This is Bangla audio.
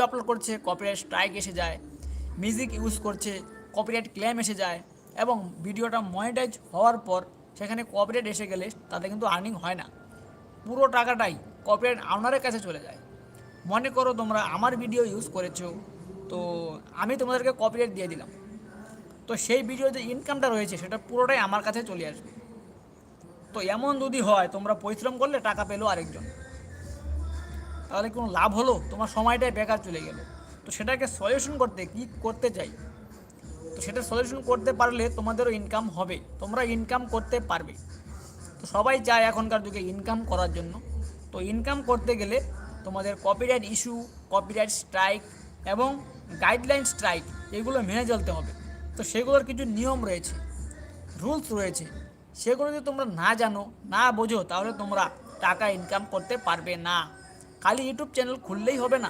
আপলোড করছে কপিরাইট স্ট্রাইক এসে যায়, মিউজিক ইউজ করছে কপিরাইট ক্লেম এসে যায়, এবং ভিডিওটা মনিটাইজ হওয়ার পর সেখানে কপিরাইট এসে গেলে তাতে কিন্তু আর্নিং হয় না, পুরো টাকাটাই কপিরাইট ওনারের কাছে চলে যায়। মনে করো তোমরা আমার ভিডিও ইউজ করেছো, তো আমি তোমাদেরকে কপিরাইট দিয়ে দিলাম, তো সেই ভিডিও যে ইনকামটা রয়েছে সেটা পুরোটাই আমার কাছে চলে আসবে। তো এমন যদি হয় তোমরা পরিশ্রম করলে টাকা পেলো আরেকজন, তাহলে কোনো লাভ হলো? তোমার সময়টাই বেকার চলে গেল। তো সেটাকে সলিউশন করতে কি করতে চাই, তো সেটা সলিউশন করতে পারলে তোমাদেরও ইনকাম হবে, তোমরা ইনকাম করতে পারবে। তো সবাই চায় এখনকার যুগে ইনকাম করার জন্য। তো ইনকাম করতে গেলে তোমাদের কপিরাইট ইস্যু, কপিরাইট স্ট্রাইক এবং গাইডলাইন স্ট্রাইক এগুলো মেনে চলতে হবে। তো সেগুলোর কিছু নিয়ম রয়েছে, রুলস রয়েছে, সেগুলো যদি তোমরা না জানো, না বোঝো, তাহলে তোমরা টাকা ইনকাম করতে পারবে না। খালি ইউটিউব চ্যানেল খুললেই হবে না,